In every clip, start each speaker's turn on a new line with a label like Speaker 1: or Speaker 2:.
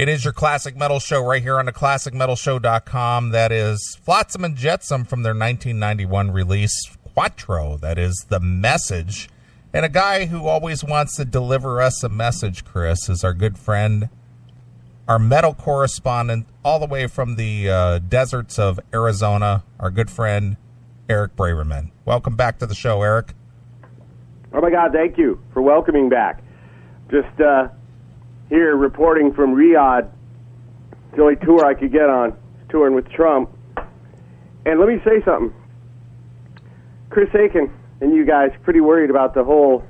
Speaker 1: It is your Classic Metal Show right here on the ClassicMetalShow.com. That is Flotsam and Jetsam from their 1991 release, Quattro. That is The Message. And a guy who always wants to deliver us a message, Chris, is our good friend, our metal correspondent all the way from the deserts of Arizona, our good friend, Eric Braverman. Welcome back to the show, Eric.
Speaker 2: Oh, my God, thank you for welcoming back. Just here reporting from Riyadh. It's the only tour I could get on, touring with Trump. And let me say something. Chris Aiken and you guys are pretty worried about the whole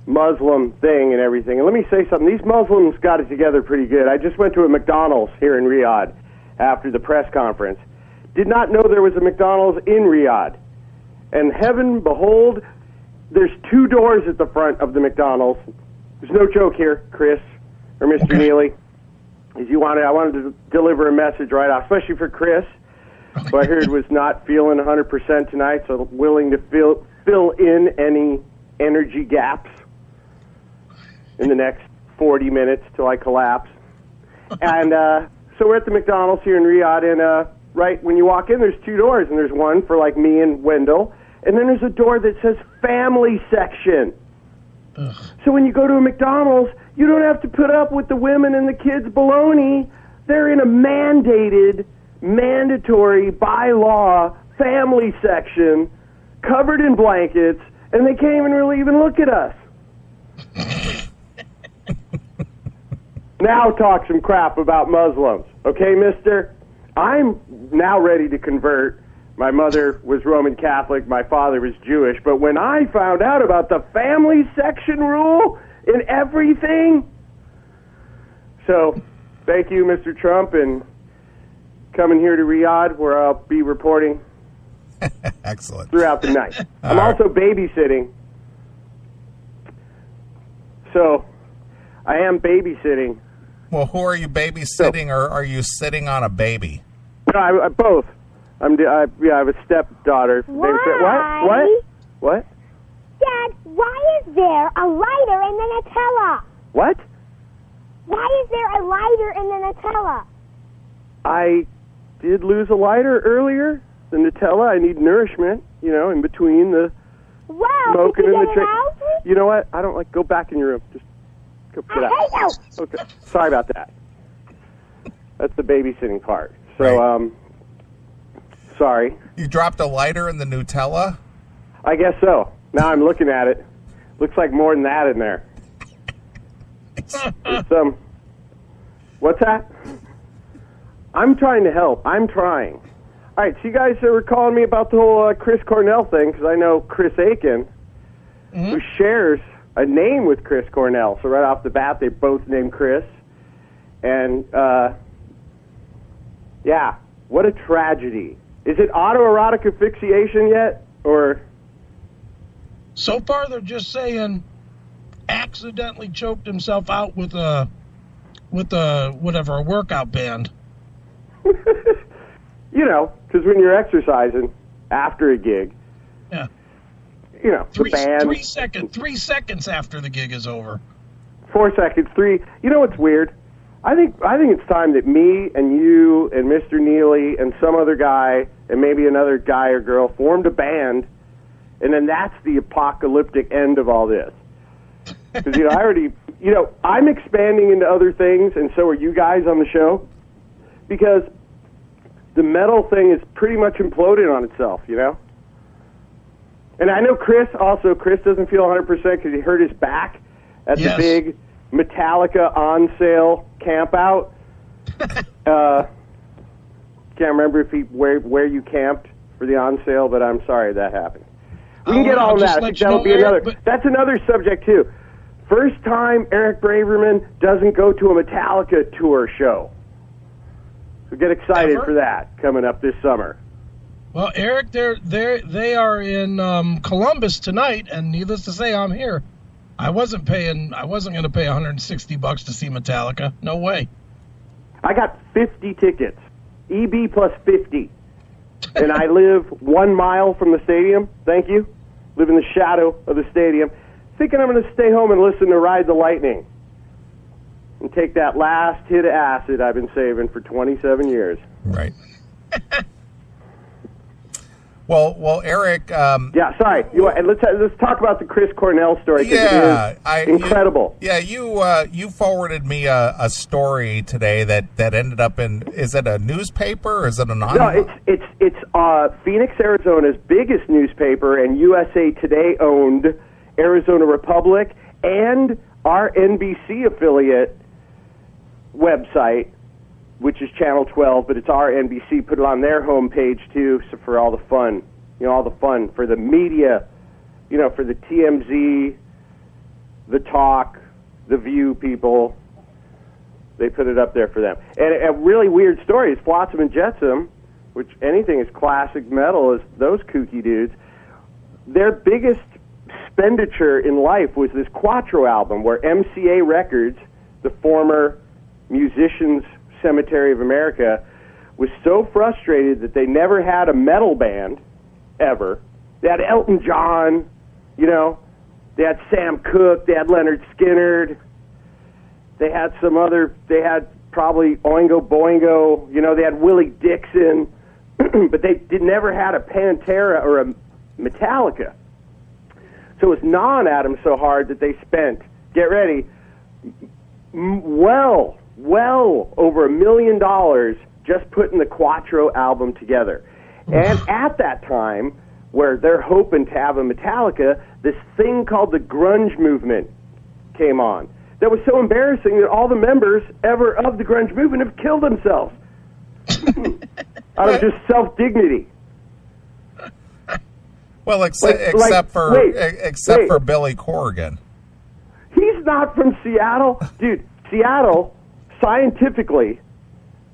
Speaker 2: Muslim thing and everything. And let me say something. These Muslims got it together pretty good. I just went to a McDonald's here in Riyadh after the press conference. Did not know there was a McDonald's in Riyadh. And heaven behold, there's 2 doors at the front of the McDonald's. There's no joke here, Chris or Mr. Neely. I wanted to deliver a message right off, especially for Chris, who I heard was not feeling 100% tonight, so willing to fill in any energy gaps in the next 40 minutes till I collapse. And so we're at the McDonald's here in Riyadh, and right when you walk in, there's 2 doors, and there's one for like me and Wendell, and then there's a door that says family section. Ugh. So when you go to a McDonald's, you don't have to put up with the women and the kids baloney. They're in a mandatory, by law, family section, covered in blankets, and they can't even really even look at us. Now talk some crap about Muslims. Okay, mister? I'm now ready to convert. My mother was Roman Catholic, my father was Jewish, but when I found out about the family section rule in everything, so thank you, Mr. Trump, and coming here to Riyadh where I'll be reporting
Speaker 1: excellent
Speaker 2: throughout the night. I'm also babysitting, so I am babysitting.
Speaker 1: Well, who are you babysitting, or are you sitting on a baby?
Speaker 2: No, I both. I have a stepdaughter.
Speaker 3: Why?
Speaker 2: What?
Speaker 3: Dad, why is there a lighter in the Nutella?
Speaker 2: What?
Speaker 3: Why is there a lighter in the Nutella?
Speaker 2: I did lose a lighter earlier. The Nutella, I need nourishment, in between the smoking and the drink. You know what? I don't go back in your room. Just go get out.
Speaker 3: I hate you.
Speaker 2: Okay. Sorry about that. That's the babysitting part. So,
Speaker 1: right.
Speaker 2: Sorry.
Speaker 1: You dropped a lighter in the Nutella?
Speaker 2: I guess so. Now I'm looking at it. Looks like more than that in there. It's, what's that? I'm trying to help. I'm trying. All right, so you guys were calling me about the whole Chris Cornell thing, because I know Chris Aiken, who shares a name with Chris Cornell. So right off the bat, they both named Chris. And, yeah, what a tragedy. Is it autoerotic asphyxiation yet, or?
Speaker 4: So far, they're just saying accidentally choked himself out with a workout band.
Speaker 2: Because when you're exercising after a gig,
Speaker 4: yeah,
Speaker 2: the band.
Speaker 4: 3 seconds after the gig is over.
Speaker 2: 4 seconds, 3. You know what's weird? I think it's time that me and you and Mr. Neely and some other guy and maybe another guy or girl formed a band, and then that's the apocalyptic end of all this. Because, I'm expanding into other things, and so are you guys on the show, because the metal thing is pretty much imploded on itself, And I know Chris doesn't feel 100% because he hurt his back at the big Metallica on sale camp out. Can't remember where you camped for the on sale, but I'm sorry that happened. We can get all of that. I think that'll be that's another subject too. First time Eric Braverman doesn't go to a Metallica tour show. So get excited for that coming up this summer.
Speaker 4: Well, Eric, they are in Columbus tonight, and needless to say, I'm here. I wasn't going to pay $160 to see Metallica. No way.
Speaker 2: I got 50 tickets. EB plus 50. And I live 1 mile from the stadium. Thank you. Live in the shadow of the stadium. Thinking I'm going to stay home and listen to Ride the Lightning. and take that last hit of acid I've been saving for 27 years.
Speaker 1: Right. Well, Eric.
Speaker 2: Yeah, sorry. Let's talk about the Chris Cornell story.
Speaker 1: Yeah,
Speaker 2: it is incredible.
Speaker 1: You forwarded me a story today that ended up in. Is it a newspaper or is it an online?
Speaker 2: No, it's Phoenix, Arizona's biggest newspaper and USA Today owned Arizona Republic and our NBC affiliate website, which is Channel 12, but it's our NBC, put it on their homepage, too, so for all the fun, for the media, for the TMZ, the Talk, the View people, they put it up there for them. And a really weird story is Flotsam and Jetsam, which anything is classic metal, is those kooky dudes, their biggest expenditure in life was this Quattro album, where MCA Records, the former Musicians Cemetery of America, was so frustrated that they never had a metal band ever. They had Elton John, they had Sam Cooke, they had Leonard Skinner, they had probably Oingo Boingo, they had Willie Dixon, but they never had a Pantera or a Metallica. So it was gnawing at them so hard that they spent, get ready, well over $1 million just putting the Quattro album together. And at that time, where they're hoping to have a Metallica, this thing called the grunge movement came on. That was so embarrassing that all the members ever of the grunge movement have killed themselves out of just self-dignity.
Speaker 1: Well, except for Billy Corrigan.
Speaker 2: He's not from Seattle. Dude, Seattle, scientifically,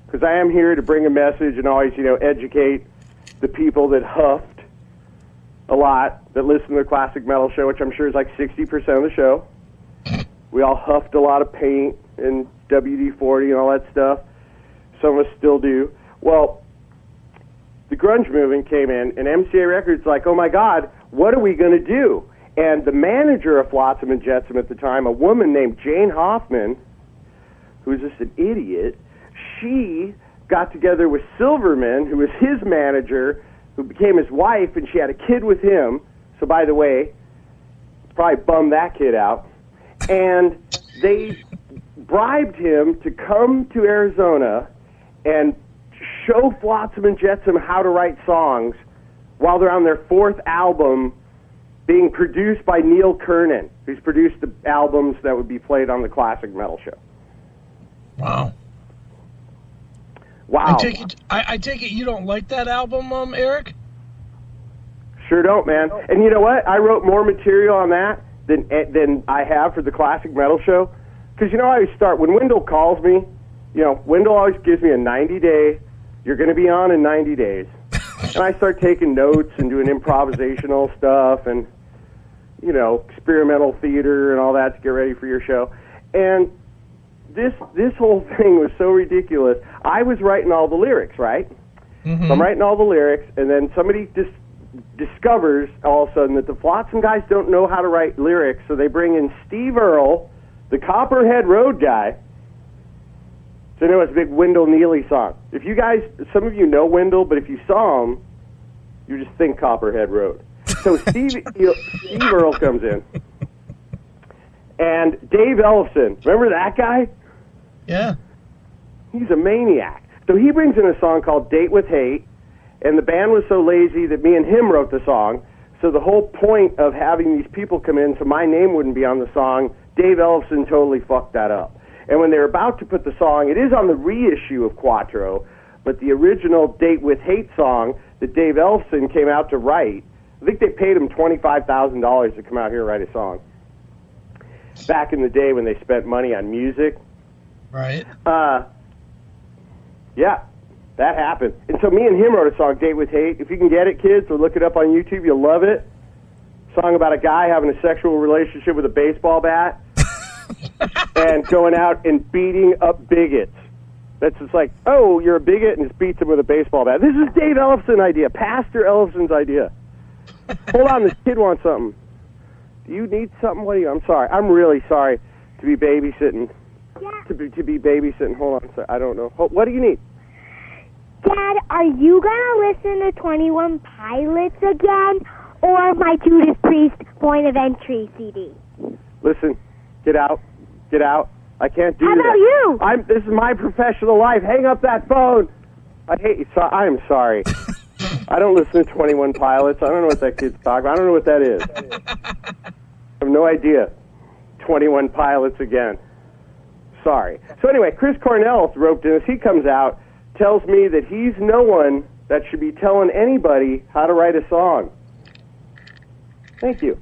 Speaker 2: because I am here to bring a message and always, educate the people that huffed a lot, that listen to the Classic Metal Show, which I'm sure is like 60% of the show. We all huffed a lot of paint and WD-40 and all that stuff. Some of us still do. Well, the grunge movement came in, and MCA Records like, oh my God, what are we going to do? And the manager of Flotsam and Jetsam at the time, a woman named Jane Hoffman, who was just an idiot, she got together with Silverman, who was his manager, who became his wife, and she had a kid with him. So, by the way, probably bummed that kid out. And they bribed him to come to Arizona and show Flotsam and Jetsam how to write songs while they're on their fourth album being produced by Neil Kernan, who's produced the albums that would be played on the Classic Metal Show.
Speaker 4: Wow. I take it you don't like that album, Eric?
Speaker 2: Sure don't, man. And you know what? I wrote more material on that than I have for the Classic Metal Show. Because, I always start, when Wendell calls me, Wendell always gives me a 90-day, you're going to be on in 90 days. And I start taking notes and doing improvisational stuff and, experimental theater and all that to get ready for your show. And this whole thing was so ridiculous. I was writing all the lyrics, right? Mm-hmm. So I'm writing all the lyrics, and then somebody discovers all of a sudden that the Flotsam guys don't know how to write lyrics, so they bring in Steve Earle, the Copperhead Road guy. So it's a big Wendell Neely song. If you guys, some of you know Wendell, but if you saw him, you just think Copperhead Road. So Steve Earle comes in. And Dave Ellefson, remember that guy?
Speaker 4: Yeah.
Speaker 2: He's a maniac. So he brings in a song called Date with Hate, and the band was so lazy that me and him wrote the song. So the whole point of having these people come in so my name wouldn't be on the song, Dave Ellefson totally fucked that up. And when they're about to put the song, it is on the reissue of Quattro, but the original Date with Hate song that Dave Ellefson came out to write, I think they paid him $25,000 to come out here and write a song. Back in the day when they spent money on music.
Speaker 4: Right.
Speaker 2: Yeah, that happened. And so me and him wrote a song, Date with Hate. If you can get it, kids, or look it up on YouTube, you'll love it. Song about a guy having a sexual relationship with a baseball bat and going out and beating up bigots. That's just like, oh, you're a bigot, and just beats him with a baseball bat. This is Dave Ellefson's idea, Pastor Ellefson's idea. Hold on, this kid wants something. Do you need something? I'm sorry. I'm really sorry to be babysitting
Speaker 3: Yeah.
Speaker 2: to be babysitting. Hold on, I don't know. What do you need?
Speaker 3: Dad, are you gonna listen to 21 Pilots again, or my Judas Priest Point of Entry CD?
Speaker 2: Listen, get out. I can't do
Speaker 3: How
Speaker 2: that.
Speaker 3: about you?
Speaker 2: This is my professional life. Hang up that phone. I hate you. So I'm sorry. I don't listen to 21 Pilots. I don't know what that kid's talking about. I don't know what that is. I have no idea. 21 Pilots again. Sorry. So anyway, Chris Cornell's roped in. As he comes out, tells me that he's no one that should be telling anybody how to write a song. Thank you.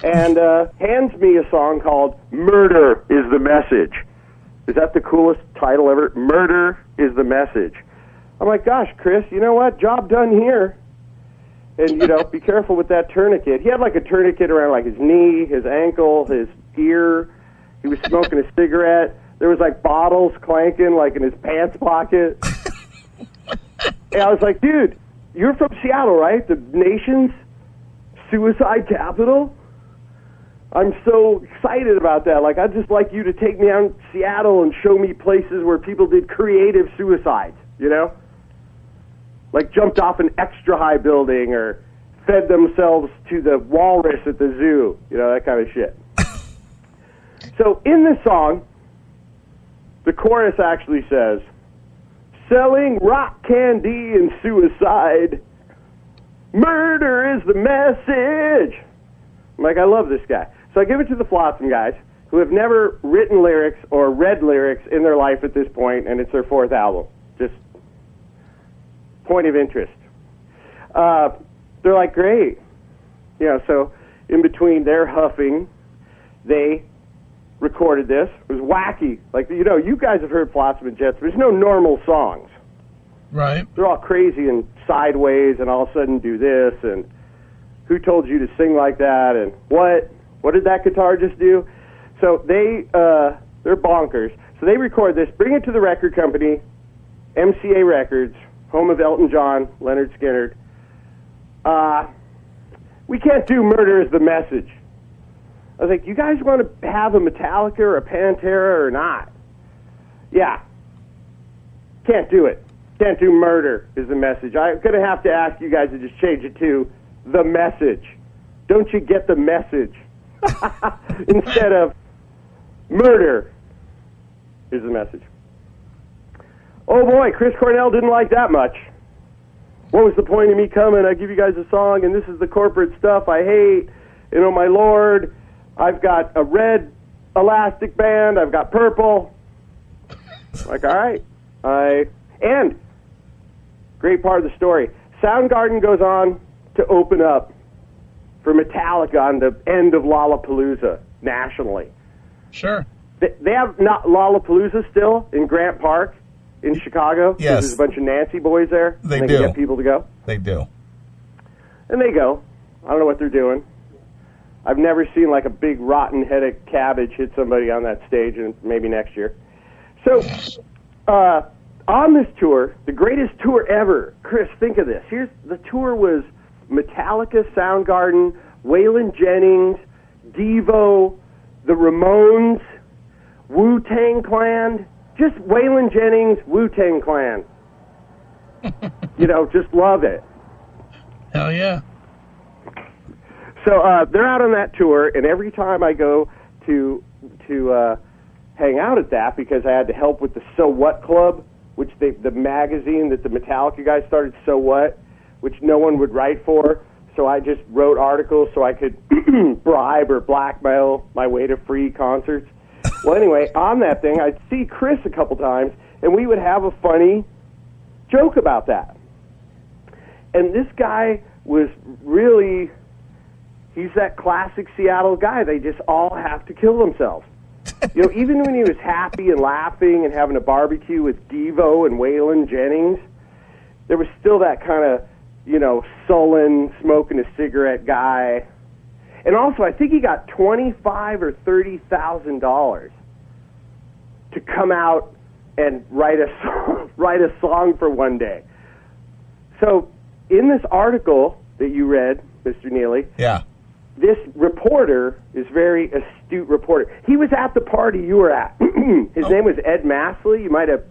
Speaker 2: And hands me a song called Murder is the Message. Is that the coolest title ever? Murder is the Message. I'm like, gosh, Chris, you know what? Job done here. And, be careful with that tourniquet. He had like a tourniquet around like his knee, his ankle, his ear. He was smoking a cigarette. There was like bottles clanking like in his pants pocket. And I was like, dude, you're from Seattle, right? The nation's suicide capital? I'm so excited about that. Like, I'd just like you to take me out to Seattle and show me places where people did creative suicides, Like jumped off an extra high building or fed themselves to the walrus at the zoo, that kind of shit. So in this song, the chorus actually says, selling rock candy and suicide, murder is the message. I'm like, I love this guy. So I give it to the Flotsam guys, who have never written lyrics or read lyrics in their life at this point, and it's their fourth album. Just point of interest. They're like, great. So in between their huffing, they recorded this. It was wacky. Like, you guys have heard Flotsam and Jetsam. There's no normal songs.
Speaker 4: Right.
Speaker 2: They're all crazy and sideways and all of a sudden do this and who told you to sing like that and what did that guitar just do? So they're bonkers. So they record this, bring it to the record company, MCA Records, home of Elton John, Leonard Skinner. We can't do Murder is the Message. I was like, you guys want to have a Metallica or a Pantera or not? Yeah. Can't do it. Can't do Murder is the Message. I'm going to have to ask you guys to just change it to The Message. Don't you get the message? Instead of Murder is the Message. Oh boy, Chris Cornell didn't like that much. What was the point of me coming? I give you guys a song and this is the corporate stuff I hate. My Lord, I've got a red elastic band. I've got purple. Like, all right. And great part of the story. Soundgarden goes on to open up for Metallica on the end of Lollapalooza nationally.
Speaker 4: Sure.
Speaker 2: They have not Lollapalooza still in Grant Park in Chicago.
Speaker 1: Yes.
Speaker 2: There's a bunch of Nancy boys there.
Speaker 1: They
Speaker 2: and
Speaker 1: do.
Speaker 2: Can get people to go.
Speaker 1: They do.
Speaker 2: And they go. I don't know what they're doing. I've never seen like a big rotten head of cabbage hit somebody on that stage, and maybe next year. So, on this tour, the greatest tour ever, Chris, think of this. The tour was Metallica, Soundgarden, Waylon Jennings, Devo, the Ramones, Wu-Tang Clan, just Waylon Jennings, Wu-Tang Clan. Just love it.
Speaker 4: Hell yeah.
Speaker 2: So they're out on that tour, and every time I go to hang out at that, because I had to help with the So What Club, which the magazine that the Metallica guys started, So What, which no one would write for, so I just wrote articles so I could bribe or blackmail my way to free concerts. Well, anyway, on that thing, I'd see Chris a couple times, and we would have a funny joke about that. And this guy was really... He's that classic Seattle guy. They just all have to kill themselves. Even when he was happy and laughing and having a barbecue with Devo and Waylon Jennings, there was still that kind of, sullen, smoking a cigarette guy. And also, I think he got $25,000 or $30,000 to come out and write a song for one day. So, in this article that you read, Mr. Neely,
Speaker 1: Yeah.
Speaker 2: this reporter is very astute reporter. He was at the party you were at. His name was Ed Massley. You might have,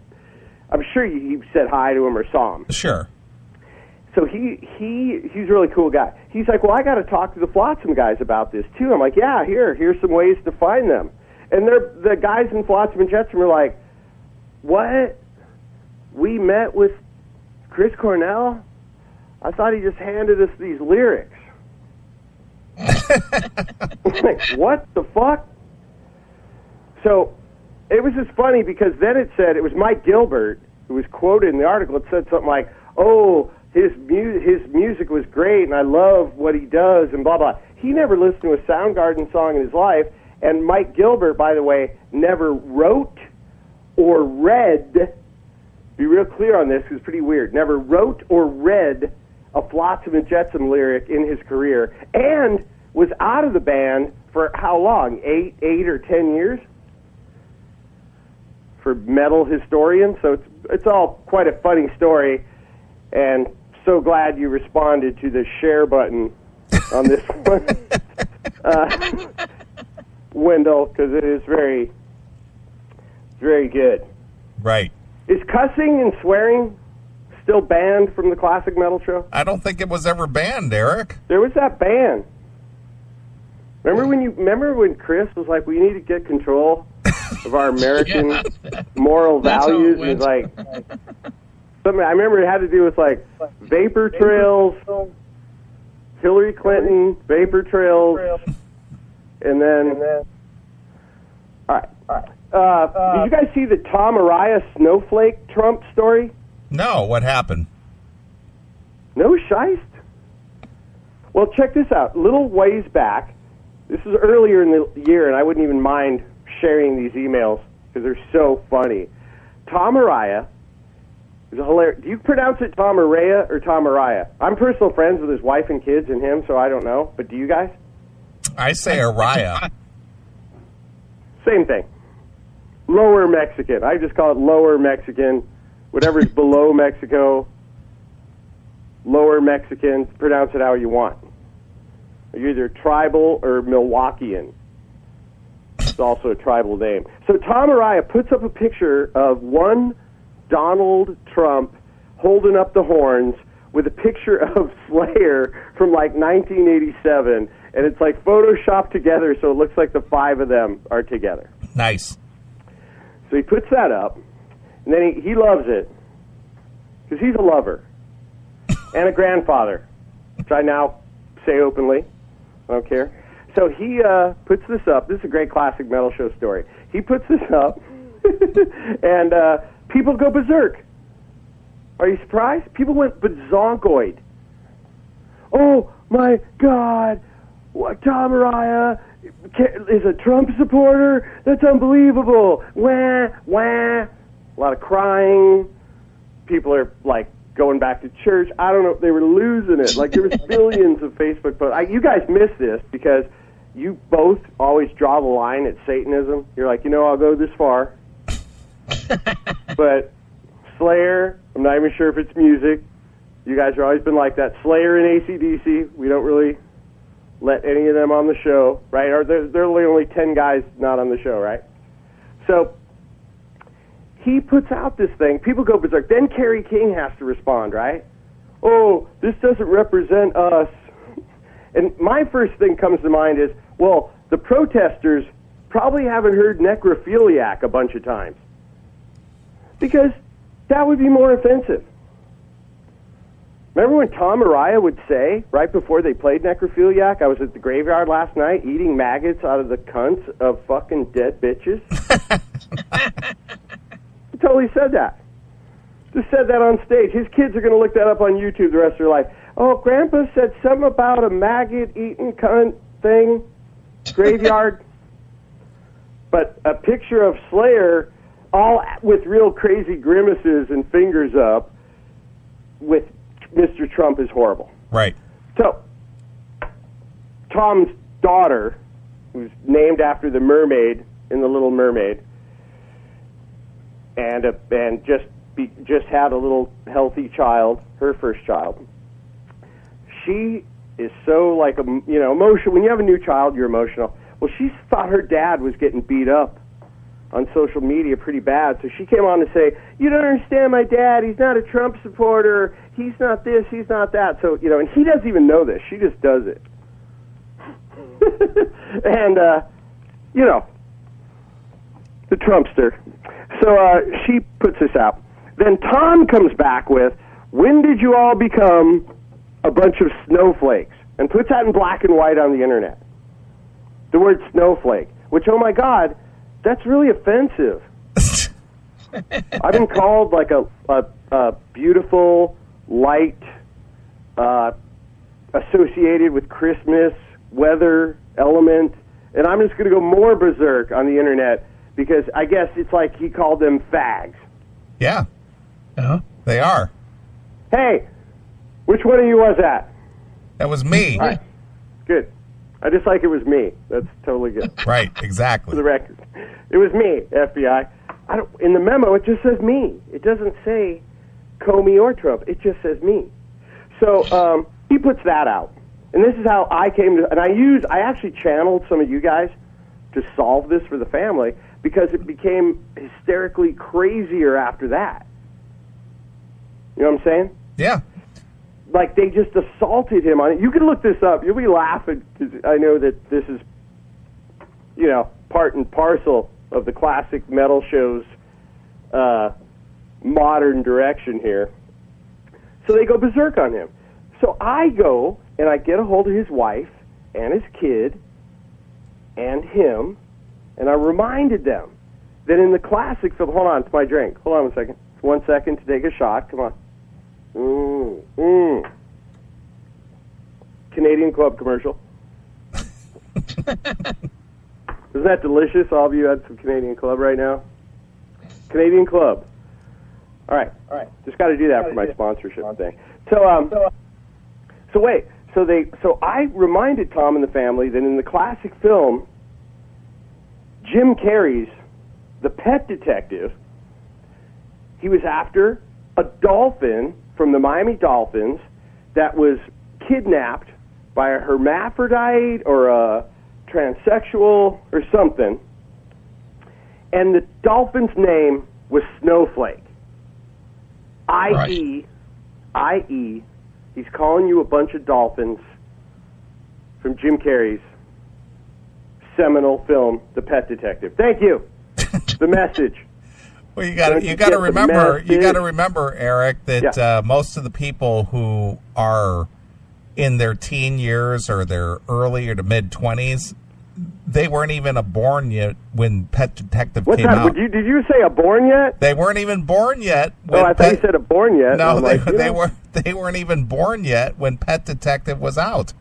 Speaker 2: I'm sure you said hi to him or saw him.
Speaker 1: Sure.
Speaker 2: So he's a really cool guy. He's like, well, I got to talk to the Flotsam guys about this too. I'm like, yeah, here's some ways to find them. And the guys in Flotsam and Jetsam are like, what? We met with Chris Cornell? I thought he just handed us these lyrics. Like, what the fuck? So it was just funny because then it said, it was Mike Gilbert who was quoted in the article. It said something like, oh, his music was great and I love what he does and blah, blah. He never listened to a Soundgarden song in his life. And Mike Gilbert, by the way, never wrote or read, be real clear on this, because it's pretty weird, never wrote or read a Flotsam and Jetsam lyric in his career, and was out of the band for how long? 8 or 10 years? For metal historians. So it's all quite a funny story, and so glad you responded to the share button on this one, Wendell, because it is very, very good.
Speaker 1: Right.
Speaker 2: Is cussing and swearing still banned from the Classic Metal Show?
Speaker 1: I don't think it was ever banned, Eric.
Speaker 2: There was that ban. Remember when Chris was like, we need to get control of our American moral values? And like, something I remember it had to do with like vapor trails, Hillary Clinton, vapor trails, and then all right. Did you guys see the Tom Araya snowflake Trump story?
Speaker 1: No, what happened?
Speaker 2: No shiest? Well, check this out. Little ways back, this is earlier in the year, and I wouldn't even mind sharing these emails because they're so funny. Tom Araya is a hilarious. Do you pronounce it Tom Araya or Tom Araya? I'm personal friends with his wife and kids and him, so I don't know. But do you guys?
Speaker 1: I say Araya.
Speaker 2: Same thing. Lower Mexican. I just call it Lower Mexican. Whatever's below Mexico, Lower Mexican. Pronounce it how you want. You're either tribal or Milwaukeean. It's also a tribal name. So Tom Araya puts up a picture of one Donald Trump holding up the horns with a picture of Slayer from like 1987, and it's like photoshopped together so it looks like the five of them are together.
Speaker 1: Nice.
Speaker 2: So he puts that up, and then he loves it because he's a lover and a grandfather, which I now say openly. I don't care. So he puts this up. This is a great Classic Metal Show story. He puts this up, and people go berserk. Are you surprised? People went bazonkoid. Oh, my God. What, Tom Araya is a Trump supporter? That's unbelievable. Wah, wah. A lot of crying. People are, like, going back to church. I don't know. They were losing it. Like, there was billions of Facebook posts. You guys missed this because you both always draw the line at Satanism. You're like, I'll go this far. But Slayer, I'm not even sure if it's music. You guys have always been like that. Slayer and AC/DC, we don't really let any of them on the show, right? Or there are only 10 guys not on the show, right? So he puts out this thing. People go berserk. Then Kerry King has to respond, right? Oh, this doesn't represent us. And my first thing comes to mind is, well, the protesters probably haven't heard necrophiliac a bunch of times. Because that would be more offensive. Remember when Tom Araya would say, right before they played necrophiliac, I was at the graveyard last night eating maggots out of the cunts of fucking dead bitches? He totally said that. Just said that on stage. His kids are going to look that up on YouTube the rest of their life. Oh, Grandpa said something about a maggot-eating cunt thing, graveyard. But a picture of Slayer, all with real crazy grimaces and fingers up, with Mr. Trump is horrible.
Speaker 1: Right.
Speaker 2: So, Tom's daughter, who's named after the mermaid in The Little Mermaid, and just had a little healthy child, her first child. She is so like emotional. When you have a new child, you're emotional. Well, she thought her dad was getting beat up on social media pretty bad, so she came on to say, "You don't understand my dad. He's not a Trump supporter. He's not this. He's not that." So and he doesn't even know this. She just does it, and the Trumpster. So she puts this out. Then Tom comes back with, "When did you all become a bunch of snowflakes?" and puts that in black and white on the internet. The word snowflake, which, oh my God, that's really offensive. I've been called like a beautiful light associated with Christmas weather element, and I'm just going to go more berserk on the internet because I guess it's like he called them fags.
Speaker 1: Yeah.
Speaker 4: Uh-huh.
Speaker 1: They are.
Speaker 2: Hey, which one of you was that?
Speaker 1: That was me.
Speaker 2: All right. Good. I just like it was me. That's totally good.
Speaker 1: Right, exactly.
Speaker 2: For the record. It was me, FBI. In the memo, it just says me. It doesn't say Comey or Trump. It just says me. So he puts that out. And this is how I came to, and I actually channeled some of you guys to solve this for the family because it became hysterically crazier after that. You know what I'm saying?
Speaker 1: Yeah.
Speaker 2: Like, they just assaulted him on it. You can look this up. You'll be laughing because I know that this is, part and parcel of the classic metal show's modern direction here. So they go berserk on him. So I go and I get a hold of his wife and his kid and him, and I reminded them that in the classic film, hold on, it's my drink. Hold on a second. 1 second to take a shot. Come on. Canadian Club commercial. Isn't that delicious? All of you had some Canadian Club right now? Canadian Club. All right. Just got to do that for my sponsorship thing. So I reminded Tom and the family that in the classic film, Jim Carrey's The Pet Detective, he was after a dolphin from the Miami Dolphins that was kidnapped by a hermaphrodite or a transsexual or something, and the dolphin's name was Snowflake. I.e., he's calling you a bunch of dolphins from Jim Carrey's seminal film, The Pet Detective. Thank you. The message.
Speaker 1: Well, you got to remember, Eric, that most of the people who are in their teen years or their early or to mid 20s, they weren't even born yet when Pet Detective came out.
Speaker 2: Did you say a born yet?
Speaker 1: They weren't even born yet.
Speaker 2: I thought you said a born yet.
Speaker 1: No, they weren't even born yet when Pet Detective was out.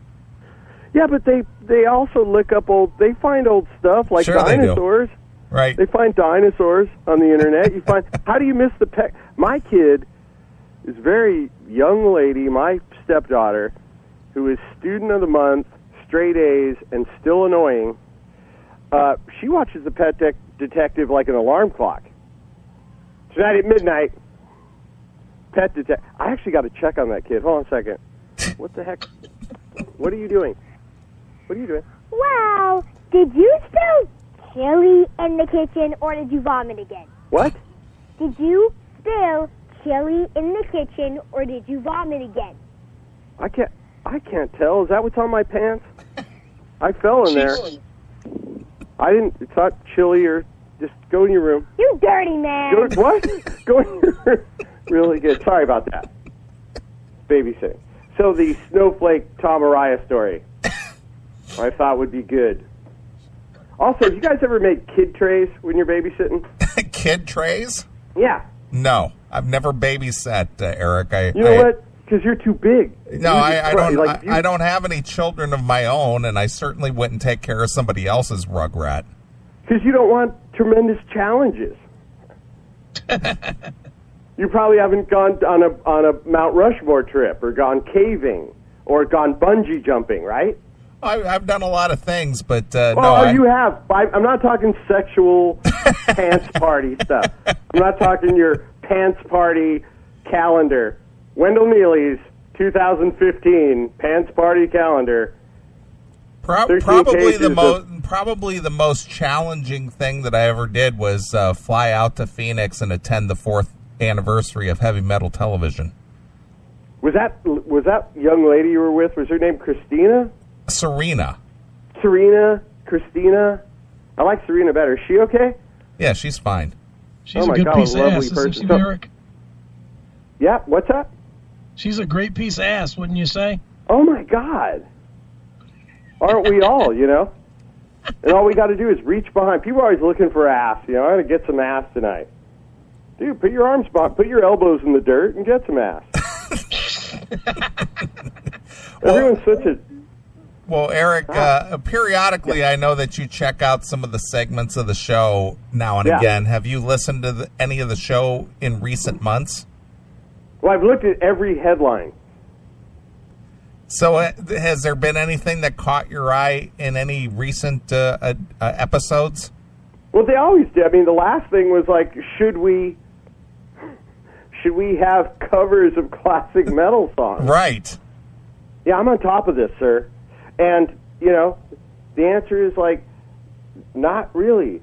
Speaker 2: Yeah, but they also look up they find old stuff like dinosaurs.
Speaker 1: Right.
Speaker 2: They find dinosaurs on the internet. How do you miss the pet? My kid is very young lady, my stepdaughter, who is student of the month, straight A's, and still annoying. She watches the Pet Detective like an alarm clock. Tonight at midnight, Pet Detective. I actually got to check on that kid. Hold on a second. What the heck? What are you doing? What are you doing?
Speaker 3: Well, did you spill chili in the kitchen, or did you vomit again?
Speaker 2: What?
Speaker 3: Did you spill chili in the kitchen, or did you vomit again?
Speaker 2: I can't tell. Is that what's on my pants? I fell in there. I didn't. It's not chili or. Just go in your room.
Speaker 3: You dirty man.
Speaker 2: Go in your room. Really good. Sorry about that. Babysitting. So the Snowflake Tom Araya story, I thought would be good. Also, have you guys ever made kid trays when you're babysitting?
Speaker 1: Kid trays?
Speaker 2: Yeah.
Speaker 1: No, I've never babysat, Eric.
Speaker 2: You know what? Because you're too big.
Speaker 1: No, I don't have any children of my own, and I certainly wouldn't take care of somebody else's rugrat.
Speaker 2: Because you don't want tremendous challenges. You probably haven't gone on a Mount Rushmore trip, or gone caving, or gone bungee jumping, right?
Speaker 1: I've done a lot of things, but
Speaker 2: you have. I'm not talking sexual pants party stuff. I'm not talking your pants party calendar. Wendell Neely's 2015 Pants Party Calendar.
Speaker 1: Probably the most challenging thing that I ever did was fly out to Phoenix and attend the 4th anniversary of Heavy Metal Television.
Speaker 2: Was that young lady you were with? Was her name Christina?
Speaker 1: Serena.
Speaker 2: Christina. I like Serena better. Is she okay?
Speaker 1: Yeah, she's fine.
Speaker 4: She's a good piece of ass, isn't she, Eric?
Speaker 2: Yeah. What's that?
Speaker 4: She's a great piece of ass, wouldn't you say?
Speaker 2: Oh my God. Aren't we all, you know? And all we got to do is reach behind. People are always looking for ass. You know, I'm going to get some ass tonight. Dude, put your arms behind, put your elbows in the dirt and get some ass. Everyone's such a...
Speaker 1: Well, Eric, periodically I know that you check out some of the segments of the show now and again. Have you listened to any of the show in recent months?
Speaker 2: Well, I've looked at every headline.
Speaker 1: So has there been anything that caught your eye in any recent episodes?
Speaker 2: Well, they always do. I mean, the last thing was like, should we have covers of classic metal songs?
Speaker 1: Right.
Speaker 2: Yeah, I'm on top of this, sir. And, you know, the answer is like, not really.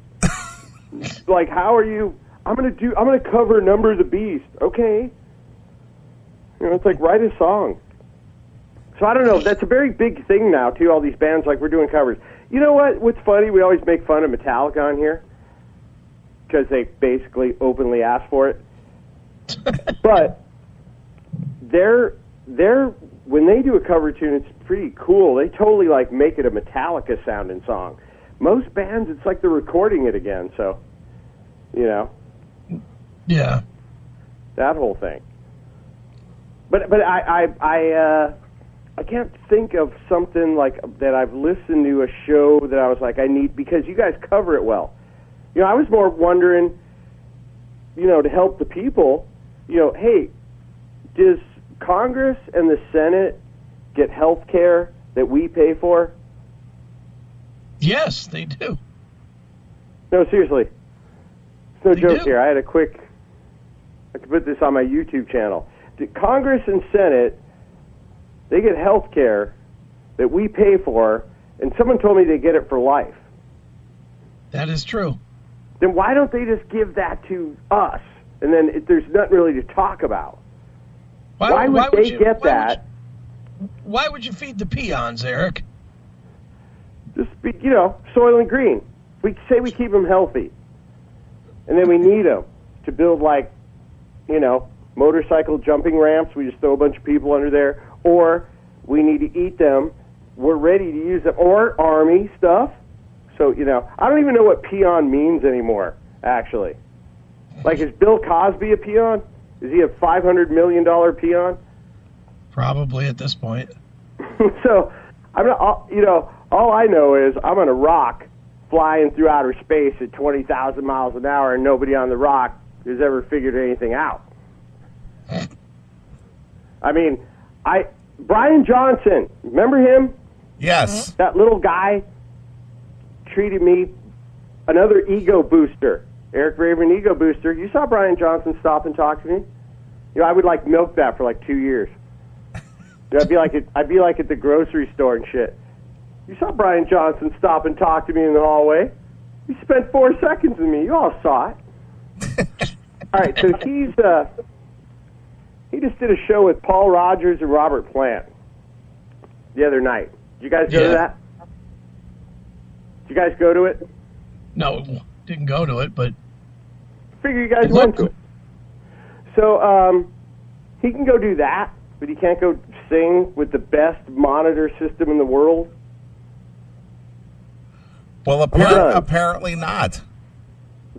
Speaker 2: Like, how are you? I'm gonna cover Number of the Beast. Okay. You know, it's like, write a song. So I don't know. That's a very big thing now, too, all these bands, like, we're doing covers. You know what? What's funny? We always make fun of Metallica on here because they basically openly ask for it. But they're when they do a cover tune, it's pretty cool. They totally, like, make it a Metallica-sounding song. Most bands, it's like they're recording it again, so, you know.
Speaker 4: Yeah.
Speaker 2: That whole thing. But I can't think of something like that I've listened to a show that I was like, I need, because you guys cover it well. You know, I was more wondering, you know, to help the people, you know, hey, does Congress and the Senate get health care that we pay for?
Speaker 4: Yes, they do.
Speaker 2: No, seriously. It's no
Speaker 4: They
Speaker 2: joke
Speaker 4: do.
Speaker 2: here. I could put this on my YouTube channel. Congress and Senate, they get health care that we pay for, and someone told me they get it for life.
Speaker 4: That is true.
Speaker 2: Then why don't they just give that to us? And then there's nothing really to talk about. Why would they get that?
Speaker 4: Why would you feed the peons, Eric?
Speaker 2: Just be, you know, Soylent Green. We say we keep them healthy, and then we need them to build, like, you know, motorcycle jumping ramps. We just throw a bunch of people under there, or we need to eat them. We're ready to use them, or army stuff. So, you know, I don't even know what peon means anymore, actually. Like, is Bill Cosby a peon? Is he a $500 million peon?
Speaker 4: Probably at this point.
Speaker 2: So, I'm not, you know, all I know is I'm on a rock flying through outer space at 20,000 miles an hour, and nobody on the rock has ever figured anything out. I mean, Brian Johnson, remember him?
Speaker 1: Yes.
Speaker 2: That little guy treated me, another ego booster. Eric Braverman ego booster. You saw Brian Johnson stop and talk to me? You know, I would like milk that for like 2 years. You know, I'd be like at the grocery store and shit. You saw Brian Johnson stop and talk to me in the hallway. He spent 4 seconds with me. You all saw it. All right, so he just did a show with Paul Rogers and Robert Plant the other night. Did you guys go to that? Did you guys go to it?
Speaker 4: No, didn't go to it, but
Speaker 2: Figure you guys went to it. So he can go do that, but he can't go sing with the best monitor system in the world.
Speaker 1: Well, apparently not.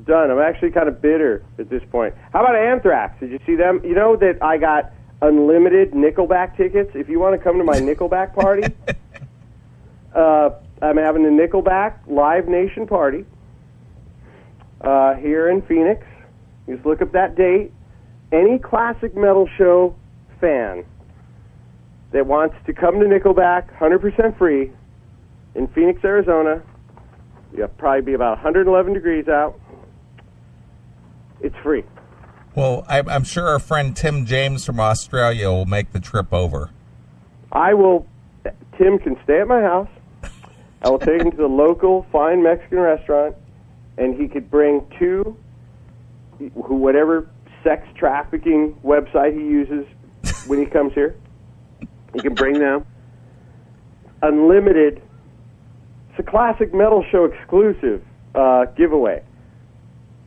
Speaker 2: Done. I'm actually kind of bitter at this point. How about Anthrax? Did you see them? You know that I got unlimited Nickelback tickets. If you want to come to my Nickelback party, I'm having a Nickelback Live Nation party here in Phoenix. You just look up that date. Any classic metal show fan that wants to come to Nickelback, 100% free, in Phoenix, Arizona. You'll probably be about 111 degrees out. It's free.
Speaker 1: Well, I'm sure our friend Tim James from Australia will make the trip over.
Speaker 2: I will. Tim can stay at my house. I will take him to the local fine Mexican restaurant, and he could bring two, whatever sex trafficking website he uses when he comes here. He can bring them. Unlimited. It's a Classic Metal Show exclusive giveaway.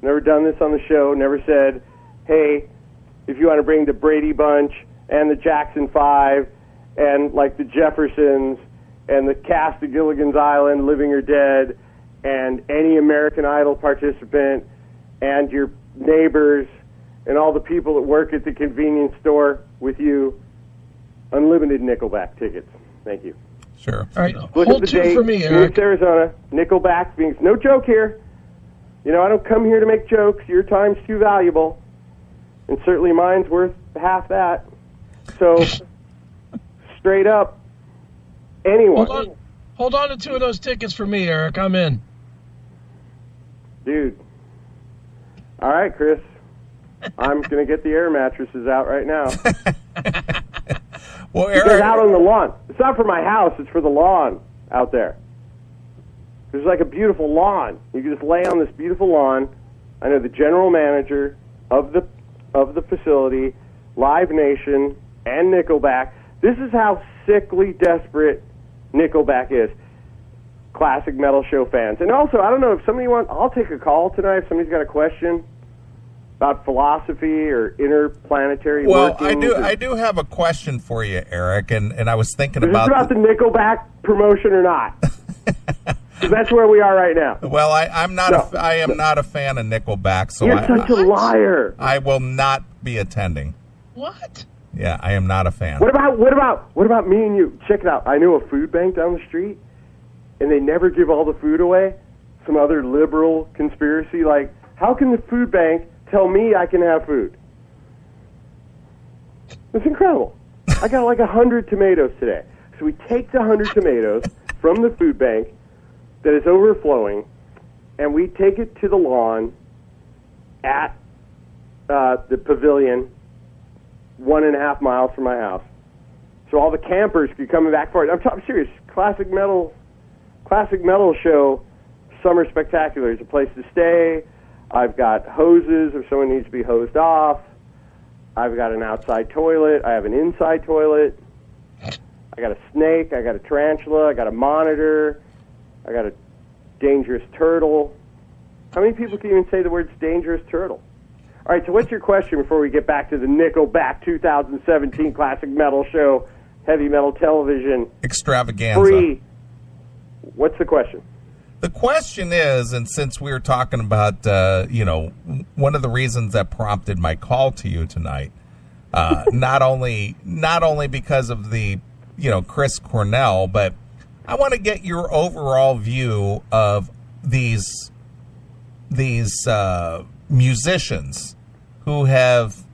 Speaker 2: Never done this on the show. Never said, hey, if you want to bring the Brady Bunch and the Jackson 5 and like the Jeffersons and the cast of Gilligan's Island, Living or Dead, and any American Idol participant and your neighbors and all the people that work at the convenience store with you, unlimited Nickelback tickets. Thank you.
Speaker 1: Sure.
Speaker 4: All right,
Speaker 2: Look
Speaker 4: hold
Speaker 2: at the
Speaker 4: two
Speaker 2: date.
Speaker 4: for me, Eric.
Speaker 2: Phoenix, Arizona. Nickelback. Phoenix. No joke here. You know, I don't come here to make jokes. Your time's too valuable. And certainly mine's worth half that. So, straight up, anyone.
Speaker 4: Hold on to two of those tickets for me, Eric. I'm in.
Speaker 2: Dude. All right, Chris. I'm going to get the air mattresses out right now.
Speaker 1: Well,
Speaker 2: They're
Speaker 1: Eric,
Speaker 2: out on the lawn. It's not for my house. It's for the lawn out there. There's like a beautiful lawn. You can just lay on this beautiful lawn. I know the general manager of the facility, Live Nation, and Nickelback. This is how sickly desperate Nickelback is. Classic Metal Show fans. And also, I don't know if somebody wants, I'll take a call tonight if somebody's got a question about philosophy or interplanetary workings.
Speaker 1: I do have a question for you, Eric, and I was thinking
Speaker 2: Is this about the Nickelback promotion or not? 'Cause that's where we are right now.
Speaker 1: Well, I am not a fan of Nickelback, so
Speaker 2: You're such a liar.
Speaker 1: I will not be attending.
Speaker 4: What?
Speaker 1: Yeah, I am not a fan.
Speaker 2: What about me and you? Check it out. I know a food bank down the street, and they never give all the food away. Some other liberal conspiracy, like, how can the food bank tell me I can have food? It's incredible. I got like 100 tomatoes today. So we take the 100 tomatoes from the food bank that is overflowing, and we take it to the lawn at the pavilion 1.5 miles from my house. So all the campers could come back for it. I'm serious. Classic Metal Show Summer Spectacular is a place to stay. I've got hoses if someone needs to be hosed off. I've got an outside toilet. I have an inside toilet. I got a snake. I got a tarantula. I got a monitor. I got a dangerous turtle. How many people can even say the words dangerous turtle? All right, so what's your question before we get back to the Nickelback 2017 Classic Metal Show, Heavy Metal Television
Speaker 1: Extravaganza.
Speaker 2: Free. What's the question?
Speaker 1: The question is, and since we were talking about, one of the reasons that prompted my call to you tonight, not only because of the, Chris Cornell, but I want to get your overall view of these musicians who have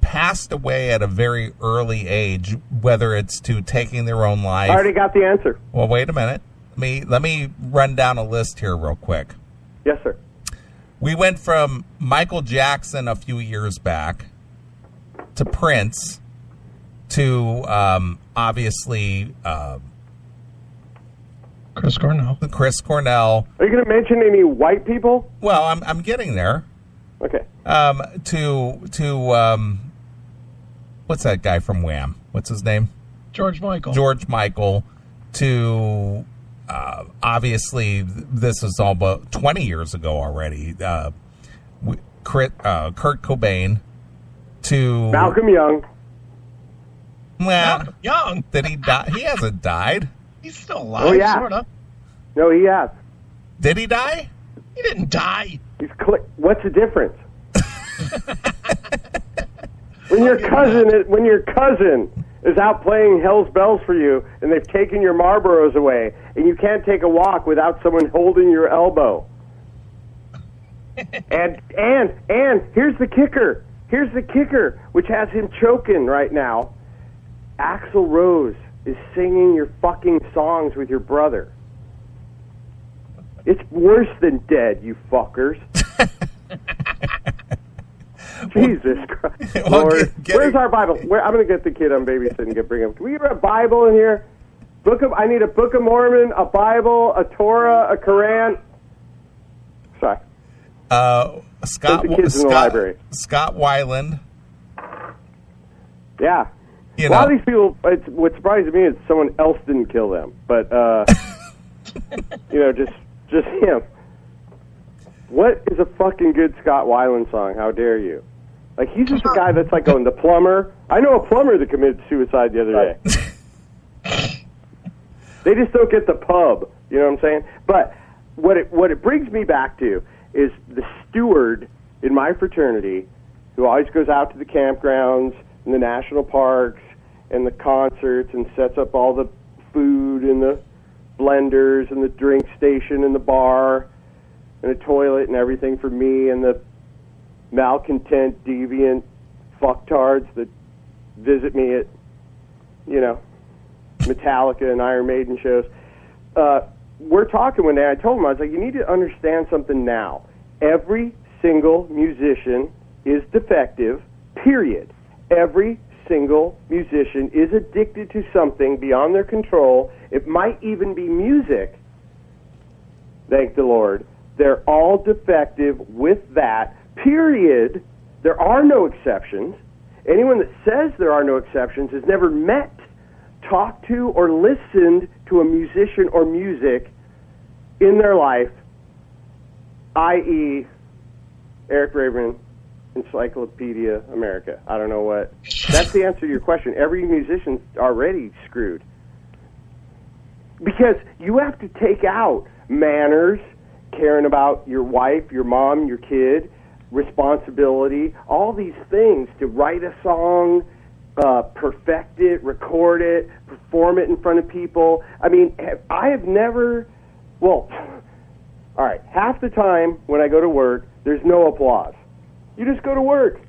Speaker 1: passed away at a very early age, whether it's to taking their own life.
Speaker 2: I already got the answer.
Speaker 1: Well, wait a minute. Let me run down a list here real quick.
Speaker 2: Yes, sir.
Speaker 1: We went from Michael Jackson a few years back to Prince to obviously
Speaker 4: Chris Cornell.
Speaker 1: Chris Cornell.
Speaker 2: Are you going to mention any white people?
Speaker 1: Well, I'm getting there.
Speaker 2: Okay.
Speaker 1: To what's that guy from Wham? What's his name?
Speaker 4: George Michael.
Speaker 1: George Michael. To obviously, this is all about 20 years ago already. Kurt Cobain. To
Speaker 2: Malcolm Young.
Speaker 1: Well,
Speaker 4: Malcolm Young.
Speaker 1: Did he die? He hasn't died.
Speaker 4: He's still alive,
Speaker 2: Oh, yeah.
Speaker 4: sort of.
Speaker 2: No, he has.
Speaker 1: Did he die?
Speaker 4: He didn't die.
Speaker 2: What's the difference? When your cousin is out playing Hell's Bells for you, and they've taken your Marlboros away, and you can't take a walk without someone holding your elbow. and here's the kicker. Here's the kicker, which has him choking right now. Axl Rose is singing your fucking songs with your brother. It's worse than dead, you fuckers. Jesus Christ.
Speaker 1: Well,
Speaker 2: Lord. Where's our Bible? I'm going to get the kid I'm babysitting and bring him. Can we get a Bible in here? I need a Book of Mormon, a Bible, a Torah, a Quran. Sorry.
Speaker 1: Scott,
Speaker 2: the kids in the library.
Speaker 1: Scott Weiland.
Speaker 2: Yeah.
Speaker 1: You
Speaker 2: a
Speaker 1: know.
Speaker 2: lot of these people, what surprises me is someone else didn't kill them. But, just him. What is a fucking good Scott Weiland song? How dare you? Like, he's just a guy that's like going, the plumber. I know a plumber that committed suicide the other day. They just don't get the pub. You know what I'm saying? But what it brings me back to is the steward in my fraternity who always goes out to the campgrounds and the national parks and the concerts and sets up all the food and the blenders and the drink station and the bar and a toilet and everything for me and the malcontent, deviant fucktards that visit me at, Metallica and Iron Maiden shows. We're talking one day. I told him, I was like, you need to understand something now. Every single musician is defective, period. Every single musician is addicted to something beyond their control. It might even be music. Thank the Lord. They're all defective with that, period. There are no exceptions. Anyone that says there are no exceptions has never met, talked to, or listened to a musician or music in their life, i.e., Eric Braverman, Encyclopedia America. I don't know what. That's the answer to your question. Every musician's already screwed. Because you have to take out manners, caring about your wife, your mom, your kid, responsibility, all these things to write a song, perfect it, record it, perform it in front of people. I mean, I have never, all right, half the time when I go to work, there's no applause. You just go to work.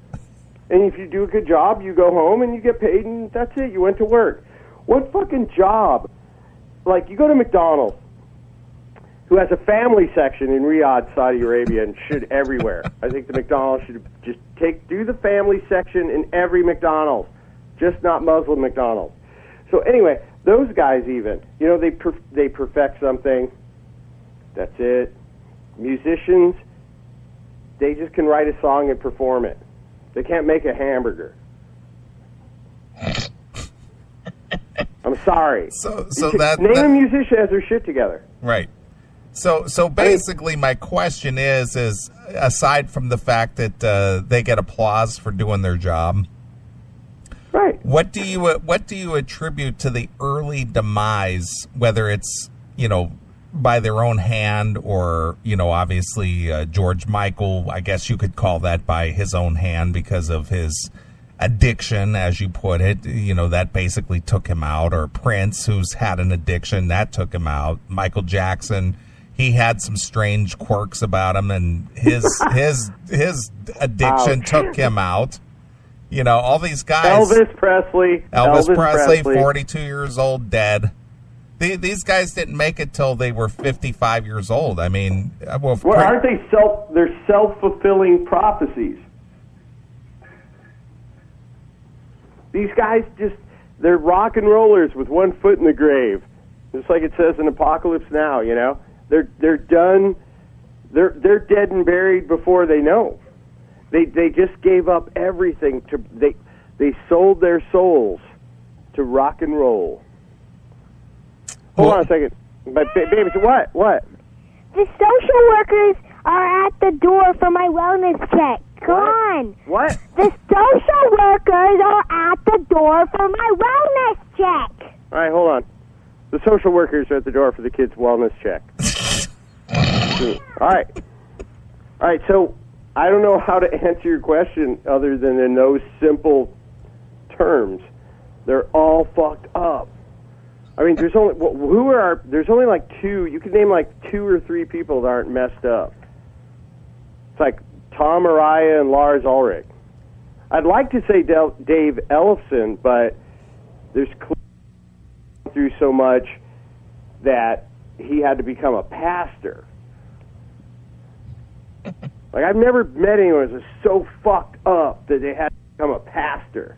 Speaker 2: And if you do a good job, you go home and you get paid and that's it. You went to work. What fucking job? Like, you go to McDonald's, who has a family section in Riyadh, Saudi Arabia, and should everywhere. I think the McDonald's should just do the family section in every McDonald's, just not Muslim McDonald's. So anyway, those guys even, they perfect something. That's it. Musicians, they just can write a song and perform it. They can't make a hamburger. I'm sorry.
Speaker 1: So
Speaker 2: name a musician has their shit together.
Speaker 1: Right. So basically, my question is aside from the fact that they get applause for doing their job,
Speaker 2: right?
Speaker 1: What do you attribute to the early demise? Whether it's by their own hand or obviously George Michael, I guess you could call that by his own hand because of his addiction, as you put it. That basically took him out. Or Prince, who's had an addiction, that took him out. Michael Jackson. He had some strange quirks about him, and his addiction took him out. All these guys.
Speaker 2: Elvis Presley,
Speaker 1: 42 years old, dead. These guys didn't make it till they were 55 years old. I mean,
Speaker 2: aren't they they're self-fulfilling prophecies? These guys they're rock and rollers with one foot in the grave, just like it says in Apocalypse Now. They're done. They're dead and buried before they know. They just gave up everything they sold their souls to rock and roll. Hold on a second, baby. What?
Speaker 3: The social workers are at the door for my wellness check. Come on.
Speaker 2: What?
Speaker 3: The social workers are at the door for my wellness check.
Speaker 2: All right, hold on. The social workers are at the door for the kids' wellness check. All right. So I don't know how to answer your question other than in those simple terms. They're all fucked up. I mean, there's only like two. You can name like 2 or 3 people that aren't messed up. It's like Tom Araya and Lars Ulrich. I'd like to say Dave Ellefson, but there's through so much that he had to become a pastor. Like, I've never met anyone who's so fucked up that they had to become a pastor.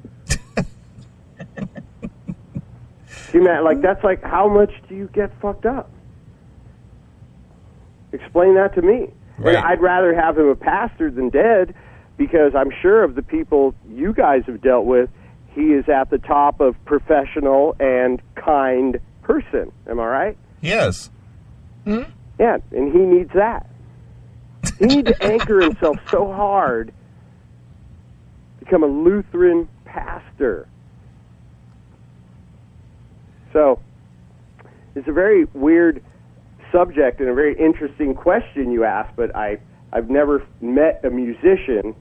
Speaker 2: See, man, like, that's like, how much do you get fucked up? Explain that to me.
Speaker 1: Right.
Speaker 2: And I'd rather have him a pastor than dead, because I'm sure of the people you guys have dealt with, he is at the top of professional and kind person. Am I right?
Speaker 1: Yes.
Speaker 4: Hmm?
Speaker 2: Yeah, and he needs that. He needs to anchor himself so hard, become a Lutheran pastor. So, it's a very weird subject and a very interesting question you asked, but I've never met a musician.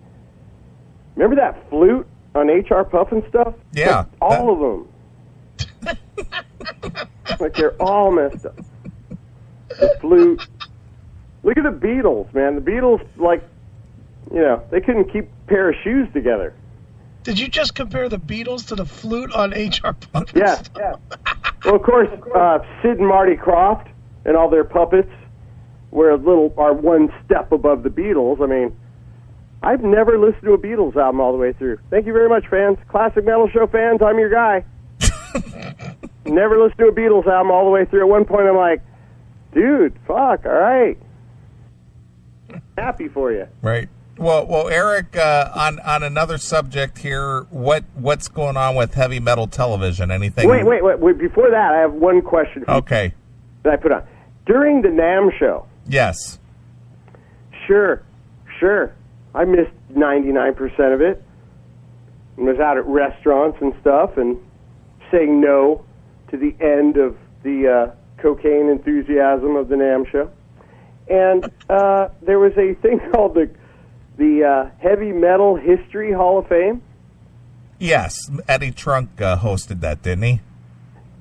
Speaker 2: Remember that flute on H.R. Pufnstuf?
Speaker 1: Yeah.
Speaker 2: Like, all of them. Like, they're all messed up. The flute. Look at the Beatles, man. The Beatles, like, you know, they couldn't keep a pair of shoes together.
Speaker 4: Did you just compare the Beatles to the flute on H.R. Pufnstuf?
Speaker 2: Yeah. Well, of course, Sid and Marty Krofft and all their puppets are one step above the Beatles. I mean, I've never listened to a Beatles album all the way through. Thank you very much, fans. Classic Metal Show fans, I'm your guy. Never listened to a Beatles album all the way through. At one point, I'm like, dude, fuck, all right. Happy for you.
Speaker 1: Right. Well, Eric, on another subject here, what's going on with heavy metal television? Anything?
Speaker 2: Wait. Before that, I have one question for you
Speaker 1: Okay.
Speaker 2: that I put on. During the NAMM show,
Speaker 1: Yes.
Speaker 2: Sure. I missed 99% of it. I was out at restaurants and stuff and saying no to the end of the cocaine enthusiasm of the NAMM show. And there was a thing called the Heavy Metal History Hall of Fame.
Speaker 1: Yes. Eddie Trunk hosted that, didn't he?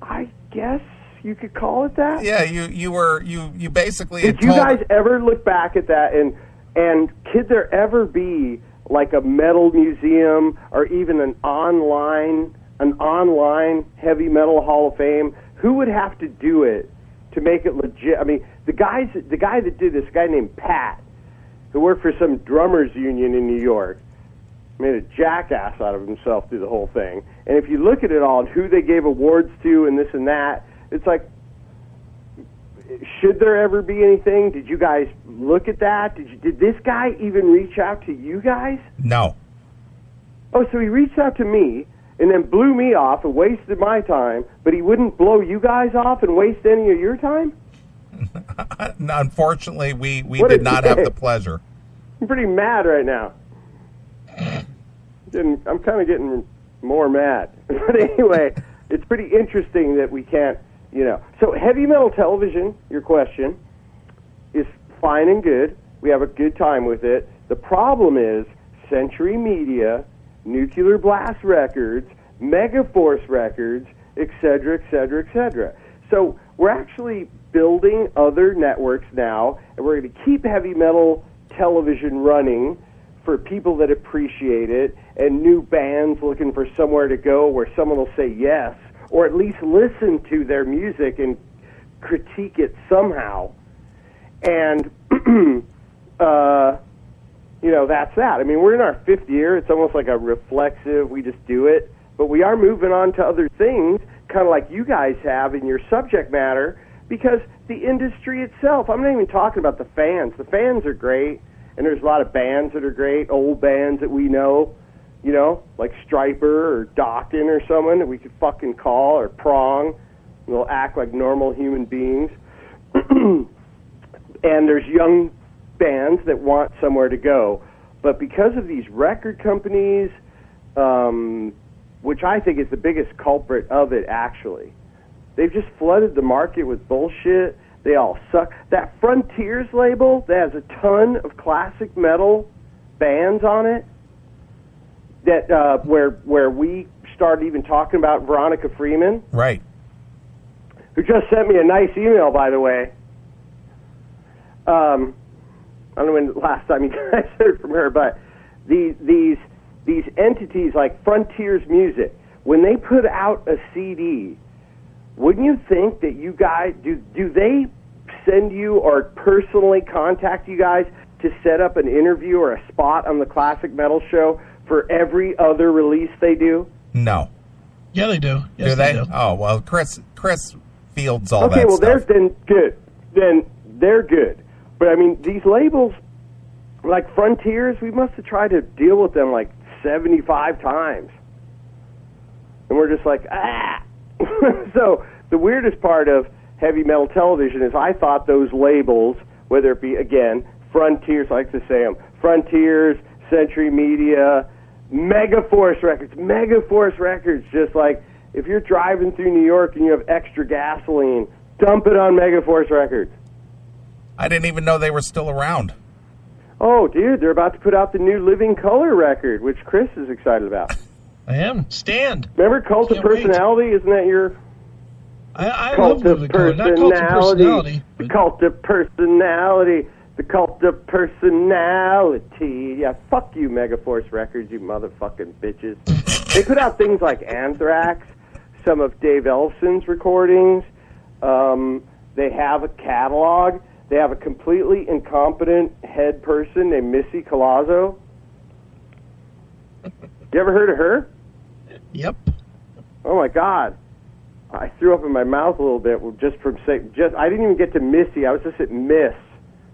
Speaker 2: I guess you could call it that.
Speaker 1: Yeah. You basically.
Speaker 2: Did you guys ever look back at that and could there ever be like a metal museum or even an online heavy metal hall of fame? Who would have to do it to make it legit? I mean, the guy that did this, a guy named Pat, who worked for some drummers union in New York, made a jackass out of himself through the whole thing. And if you look at it all and who they gave awards to and this and that, it's like, should there ever be anything? Did you guys look at that? Did this guy even reach out to you guys?
Speaker 1: No.
Speaker 2: Oh, so he reached out to me and then blew me off and wasted my time, but he wouldn't blow you guys off and waste any of your time?
Speaker 1: Unfortunately, we did not have the pleasure.
Speaker 2: I'm pretty mad right now. I'm kind of getting more mad. But anyway, it's pretty interesting that we can't, you know. So heavy metal television, your question, is fine and good. We have a good time with it. The problem is Century Media, Nuclear Blast Records, Megaforce Records, etc., etc., etc. So we're actually building other networks now, and we're going to keep heavy metal television running for people that appreciate it and new bands looking for somewhere to go where someone will say yes, or at least listen to their music and critique it somehow. And, you know, that's that. I mean, we're in our fifth year. It's almost like a reflexive, we just do it. But we are moving on to other things, kind of like you guys have in your subject matter, because the industry itself, I'm not even talking about the fans. The fans are great, and there's a lot of bands that are great, old bands that we know, you know, like Striper or Dokken or someone that we could fucking call, or Prong, and they'll act like normal human beings. And there's young bands that want somewhere to go. But because of these record companies, which I think is the biggest culprit of it, actually, they've just flooded the market with bullshit. They all suck. That Frontiers label that has a ton of classic metal bands on it, that where we started even talking about Veronica Freeman,
Speaker 1: Right.
Speaker 2: who just sent me a nice email, by the way. I don't know when the last time you guys heard from her, but these entities like Frontiers Music, when they put out a CD, wouldn't you think that you guys, do they send you or personally contact you guys to set up an interview or a spot on the Classic Metal Show for every other release they do?
Speaker 1: No.
Speaker 4: Yeah, they do. Yes,
Speaker 1: Do they?
Speaker 4: do.
Speaker 1: Oh, well, Chris fields all that
Speaker 2: Okay, well,
Speaker 1: stuff.
Speaker 2: then good. Then they're good. But, I mean, these labels, like Frontiers, we must have tried to deal with them like 75 times. And we're just like, ah! So the weirdest part of heavy metal television is I thought those labels, whether it be, again, Frontiers, I like to say them, Frontiers, Century Media, Megaforce Records, just like if you're driving through New York and you have extra gasoline, dump it on Megaforce Records.
Speaker 1: I didn't even know they were still around.
Speaker 2: Oh, dude, they're about to put out the new Living Color record, which Chris is excited about.
Speaker 4: I am. Stand.
Speaker 2: Remember Cult of
Speaker 4: Can't wait.
Speaker 2: Personality? Isn't that your...
Speaker 4: I
Speaker 2: Cult
Speaker 4: love
Speaker 2: of
Speaker 4: Living Color. Not Cult of Personality.
Speaker 2: The Cult of Personality. The Cult of Personality. Yeah, fuck you, Megaforce Records, you motherfucking bitches. They put out things like Anthrax, some of Dave Ellefson's recordings. They have a catalog. They have a completely incompetent head person named Missy Colazzo. You ever heard of her?
Speaker 4: Yep.
Speaker 2: Oh, my God. I threw up in my mouth a little bit just from saying, I didn't even get to Missy. I was just at Miss,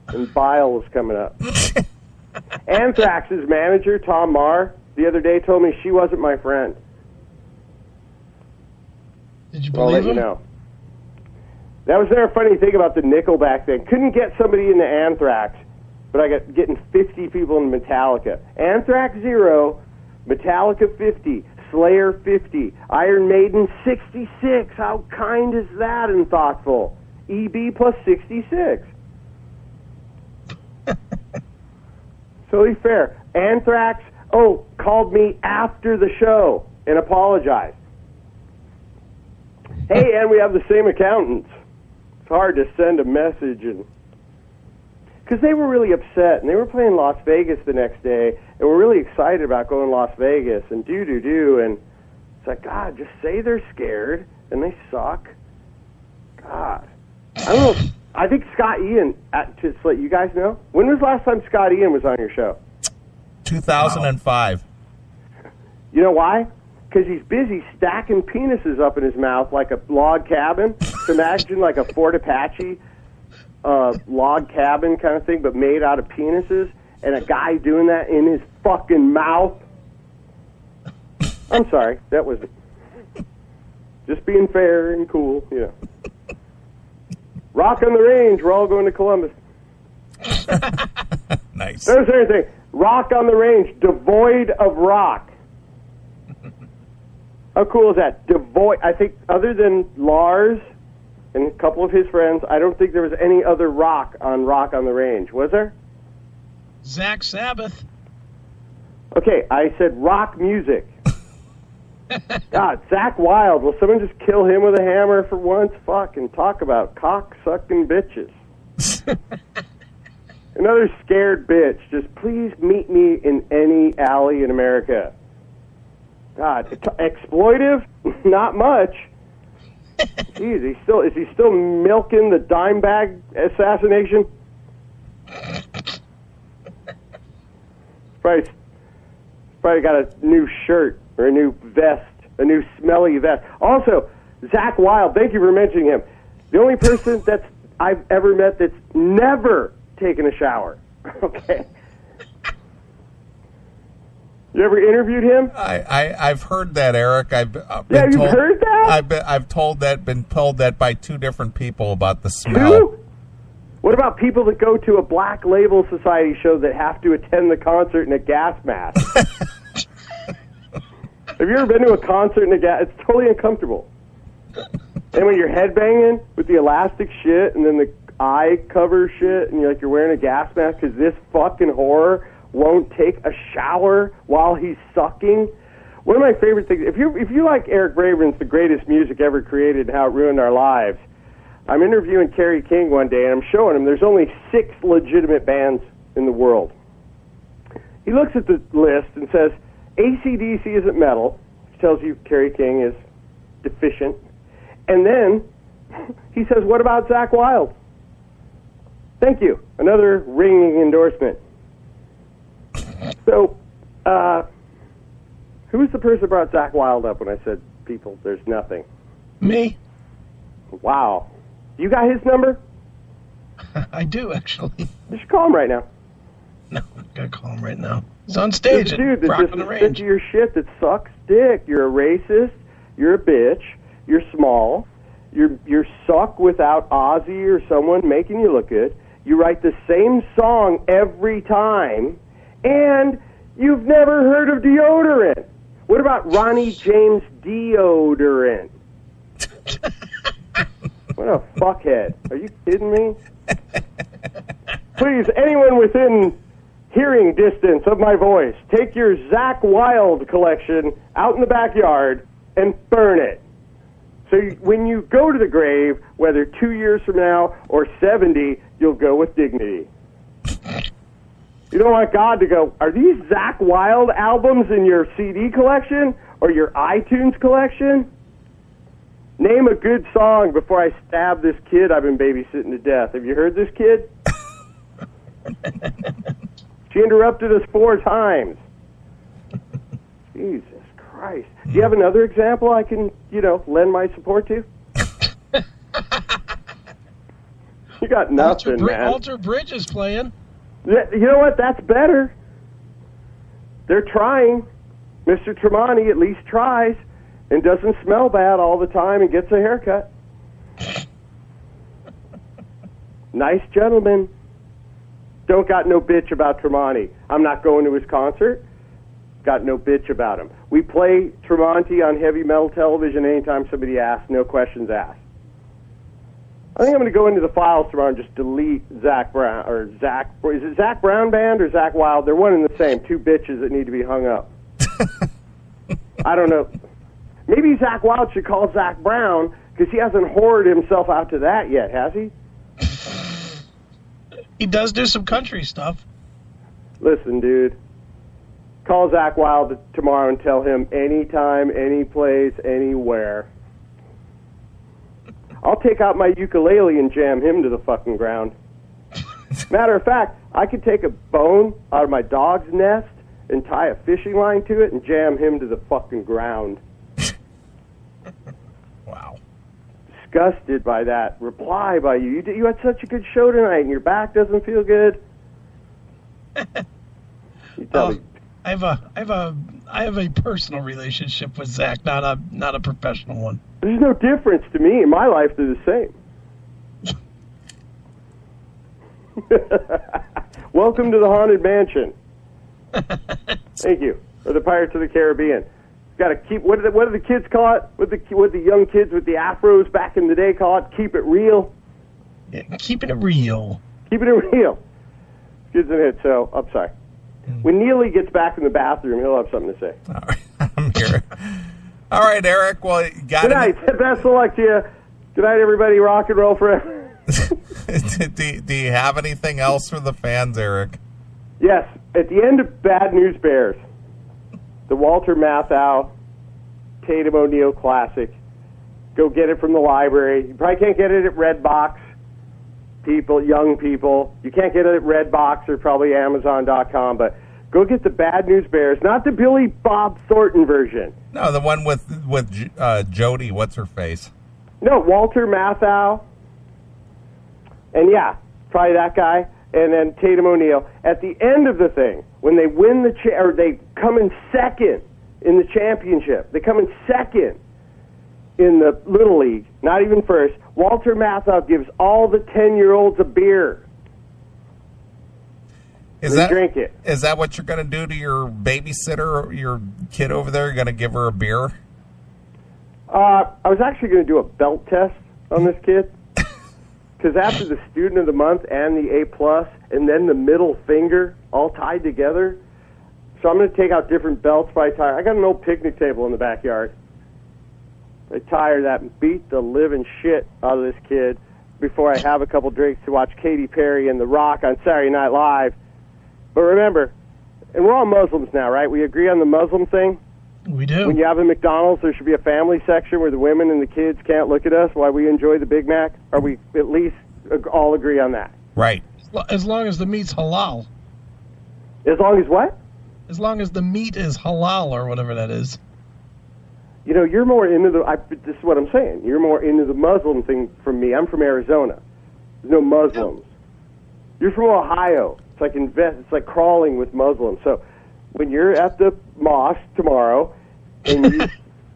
Speaker 2: and bile was coming up. Anthrax's manager, Tom Marr, the other day told me she wasn't my friend.
Speaker 4: Did you
Speaker 2: I'll
Speaker 4: believe
Speaker 2: let
Speaker 4: him?
Speaker 2: you know. That was their funny thing about the Nickelback thing. Couldn't get somebody into Anthrax, but I got getting 50 people in Metallica. Anthrax 0, Metallica 50, Slayer 50, Iron Maiden 66. How kind is that and thoughtful? EB plus 66. Totally fair. Anthrax, called me after the show and apologized. Hey, and we have the same accountants. It's hard to send a message, and because they were really upset, and they were playing Las Vegas the next day, and were really excited about going to Las Vegas, and and it's like, God, just say they're scared, and they suck. God. I don't know. I think Scott Ian, to let you guys know, when was the last time Scott Ian was on your show?
Speaker 1: 2005.
Speaker 2: You know why? Because he's busy stacking penises up in his mouth like a log cabin. So imagine like a Fort Apache log cabin kind of thing, but made out of penises, and a guy doing that in his fucking mouth. I'm sorry, that was just being fair and cool, you know. Rock on the Range, we're all going to Columbus.
Speaker 1: Nice.
Speaker 2: There's anything. Rock on the Range, devoid of rock. How cool is that? Devoid. I think other than Lars and a couple of his friends, I don't think there was any other rock on the Range. Was there?
Speaker 4: Zach Sabbath.
Speaker 2: Okay, I said rock music. God, Zach Wilde. Will someone just kill him with a hammer for once? Fuck, and talk about cock-sucking bitches. Another scared bitch. Just please meet me in any alley in America. God, exploitive? Not much. Jeez, is he still milking the dime bag assassination? Probably got a new shirt or a new vest, a new smelly vest. Also, Zach Wilde, thank you for mentioning him. The only person that's I've ever met that's never taken a shower. Okay. You ever interviewed him?
Speaker 1: I've heard that, Eric. I've been
Speaker 2: you've
Speaker 1: told,
Speaker 2: heard that?
Speaker 1: Been told that by two different people about the smell.
Speaker 2: Who? What about people that go to a Black Label Society show that have to attend the concert in a gas mask? Have you ever been to a concert in a gas? It's totally uncomfortable. And when you're headbanging with the elastic shit and then the eye cover shit, and you're wearing a gas mask because this fucking whore won't take a shower while he's sucking. One of my favorite things, if you like Eric Braverman's The Greatest Music Ever Created and How It Ruined Our Lives, I'm interviewing Kerry King one day, and I'm showing him there's only 6 legitimate bands in the world. He looks at the list and says, AC/DC isn't metal, which tells you Kerry King is deficient. And then he says, what about Zach Wilde? Thank you. Another ringing endorsement. So, who was the person that brought Zach Wilde up when I said, people, there's nothing?
Speaker 4: Me?
Speaker 2: Wow. You got his number?
Speaker 4: I do, actually.
Speaker 2: You should call him right now.
Speaker 4: No, I gotta call him right now. He's on stage at
Speaker 2: dude,
Speaker 4: Rock
Speaker 2: that's
Speaker 4: on the
Speaker 2: just sick of
Speaker 4: Range.
Speaker 2: your shit that sucks dick. You're a racist. You're a bitch. You're small. You're suck without Ozzy or someone making you look good. You write the same song every time, and you've never heard of deodorant. What about Ronnie James deodorant? What a fuckhead. Are you kidding me? Please, anyone within hearing distance of my voice, take your Zach Wilde collection out in the backyard and burn it. So when you go to the grave, whether 2 years from now or 70, you'll go with dignity. You don't want God to go, are these Zach Wilde albums in your CD collection or your iTunes collection? Name a good song before I stab this kid I've been babysitting to death. Have you heard this kid? She interrupted us 4 times. Jesus Christ. Do you have another example I can, lend my support to? You got nothing, man.
Speaker 4: Alter Bridge is playing.
Speaker 2: You know what? That's better. They're trying. Mr. Tremonti at least tries and doesn't smell bad all the time and gets a haircut. Nice gentleman. Don't got no bitch about Tremonti. I'm not going to his concert. Got no bitch about him. We play Tremonti on heavy metal television anytime somebody asks, no questions asked. I think I'm going to go into the files tomorrow and just delete Zach Brown, or Zach, is it Zach Brown Band or Zach Wilde? They're one and the same, 2 bitches that need to be hung up. I don't know. Maybe Zach Wilde should call Zach Brown, because he hasn't whored himself out to that yet, has he?
Speaker 4: He does do some country stuff.
Speaker 2: Listen, dude. Call Zach Wilde tomorrow and tell him anytime, any place, anywhere. I'll take out my ukulele and jam him to the fucking ground. Matter of fact, I could take a bone out of my dog's nest and tie a fishing line to it and jam him to the fucking ground.
Speaker 1: Wow.
Speaker 2: Disgusted by that reply by you. You had such a good show tonight and your back doesn't feel good. You tell me.
Speaker 4: I have a personal relationship with Zach, not a professional one.
Speaker 2: There's no difference to me. In my life, they're the same. Welcome to the Haunted Mansion. Thank you. Or the Pirates of the Caribbean. Got to keep. What do the kids call it? What the young kids with the afros back in the day call it? Keep it real.
Speaker 4: Yeah, keeping it real.
Speaker 2: Keeping it real. Kids in it. So I'm sorry. When Neely gets back in the bathroom, he'll have something to say.
Speaker 1: All right. I'm here. All right, Eric. Well, you got
Speaker 2: Good night. Best of luck to you. Good night, everybody. Rock and roll forever.
Speaker 1: do you have anything else for the fans, Eric?
Speaker 2: Yes. At the end of Bad News Bears, the Walter Matthau Tatum O'Neal Classic, go get it from the library. You probably can't get it at Redbox. Young people, you can't get it at Redbox or probably Amazon.com, but go get the Bad News Bears, not the Billy Bob Thornton version.
Speaker 1: No, the one with Jody, what's her face?
Speaker 2: No, Walter Matthau. And yeah, probably that guy. And then Tatum O'Neal. At the end of the thing, when they win or they come in second in the championship, they come in second in the Little League, not even first, Walter Matthau gives all the 10-year-olds a beer. Drink it.
Speaker 1: Is that what you're going to do to your babysitter, your kid over there? You're going to give her a beer?
Speaker 2: I was actually going to do a belt test on this kid. Because after the Student of the Month and the A+, and then the middle finger all tied together, so I'm going to take out different belts by tire. I got an old picnic table in the backyard. I tire that and beat the living shit out of this kid before I have a couple drinks to watch Katy Perry and The Rock on Saturday Night Live. But remember, and we're all Muslims now, right? We agree on the Muslim thing?
Speaker 4: We do.
Speaker 2: When you have a McDonald's, there should be a family section where the women and the kids can't look at us while we enjoy the Big Mac. Or we at least all agree on that.
Speaker 1: Right.
Speaker 4: As long as the meat's halal.
Speaker 2: As long as what?
Speaker 4: As long as the meat is halal or whatever that is.
Speaker 2: You know, you're more into this is what I'm saying. You're more into the Muslim thing from me. I'm from Arizona. There's no Muslims. You're from Ohio. It's like it's like crawling with Muslims. So when you're at the mosque tomorrow, and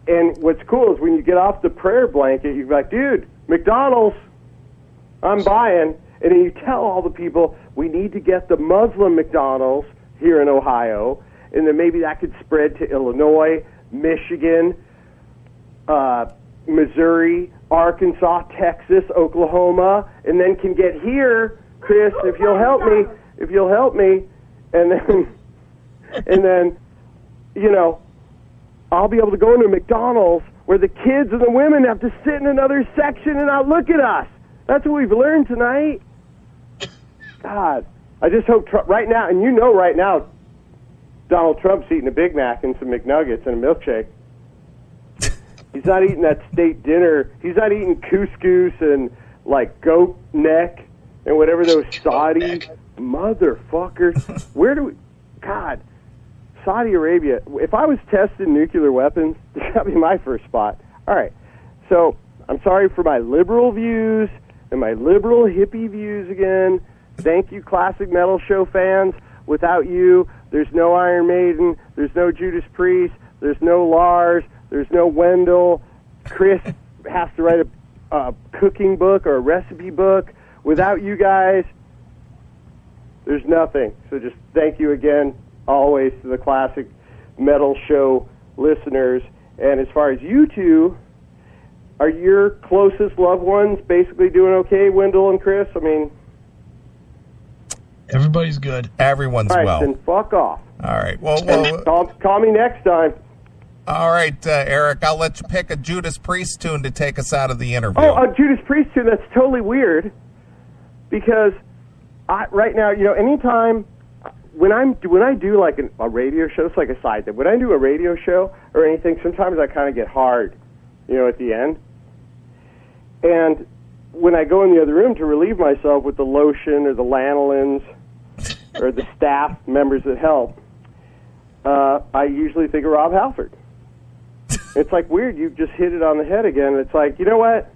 Speaker 2: and what's cool is when you get off the prayer blanket, you're like, dude, McDonald's, I'm buying. And then you tell all the people, we need to get the Muslim McDonald's here in Ohio, and then maybe that could spread to Illinois, Michigan, Missouri, Arkansas, Texas, Oklahoma, and then can get here, Chris, if you'll help me, and then, you know, I'll be able to go into McDonald's where the kids and the women have to sit in another section and not look at us. That's what we've learned tonight. God, I just hope right now, and you know right now, Donald Trump's eating a Big Mac and some McNuggets and a milkshake. He's not eating that state dinner. He's not eating couscous and, like, goat neck and whatever those Saudi motherfuckers. Where do we... God, Saudi Arabia. If I was testing nuclear weapons, that would be my first spot. All right. So, I'm sorry for my liberal views and my liberal hippie views again. Thank you, Classic Metal Show fans. Without you, there's no Iron Maiden, there's no Judas Priest, there's no Lars, there's no Wendell. Chris has to write a cooking book or a recipe book. Without you guys, there's nothing. So just thank you again, always, to the Classic Metal Show listeners. And as far as you two, are your closest loved ones basically doing okay, Wendell and Chris? I mean...
Speaker 4: Everybody's good.
Speaker 1: Everyone's
Speaker 2: all right,
Speaker 1: well.
Speaker 2: Then fuck off.
Speaker 1: All right. Well,
Speaker 2: call me next time.
Speaker 1: All right, Eric, I'll let you pick a Judas Priest tune to take us out of the interview.
Speaker 2: Oh, a Judas Priest tune? That's totally weird. Because right now, you know, anytime when I do like a radio show, it's like a side thing. When I do a radio show or anything, sometimes I kind of get hard, you know, at the end. And when I go in the other room to relieve myself with the lotion or the lanolins or the staff members that help, I usually think of Rob Halford. It's like weird. You just hit it on the head again. It's like, you know what?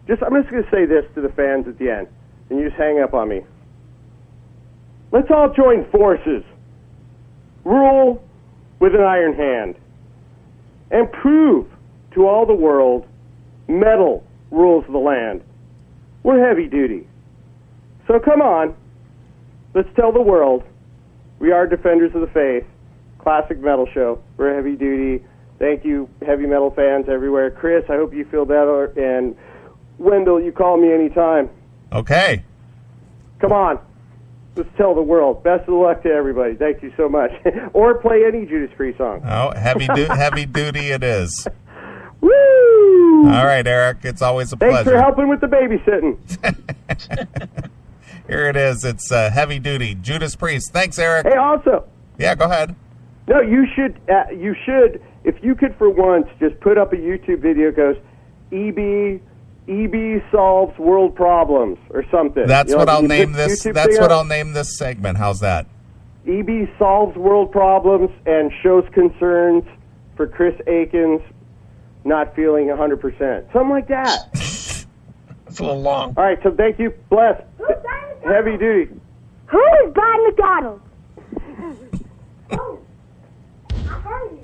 Speaker 2: I'm just going to say this to the fans at the end, and you just hang up on me. Let's all join forces, rule with an iron hand, and prove to all the world metal rules the land. We're heavy duty. So come on, let's tell the world we are defenders of the faith. Classic Metal Show. We're heavy duty. Thank you, heavy metal fans everywhere. Chris, I hope you feel better. And Wendell, you call me anytime.
Speaker 1: Okay.
Speaker 2: Come on. Let's tell the world. Best of luck to everybody. Thank you so much. Or play any Judas Priest song.
Speaker 1: Oh, heavy duty it is.
Speaker 2: Woo!
Speaker 1: All right, Eric. It's always a
Speaker 2: Thanks
Speaker 1: pleasure.
Speaker 2: for helping with the babysitting.
Speaker 1: Here it is. It's heavy duty. Judas Priest. Thanks, Eric.
Speaker 2: Hey, also.
Speaker 1: Yeah, go ahead.
Speaker 2: No, you should, if you could for once, just put up a YouTube video that goes, EB solves world problems or something.
Speaker 1: That's what I'll name this.
Speaker 2: YouTube
Speaker 1: That's what I'll name this segment. How's that?
Speaker 2: EB solves world problems and shows concerns for Chris Aikens not feeling 100%. Something like that.
Speaker 4: It's a little long.
Speaker 2: All right, so thank you. Bless. Heavy duty.
Speaker 3: Who is buying McDonald's? Oh, I heard you.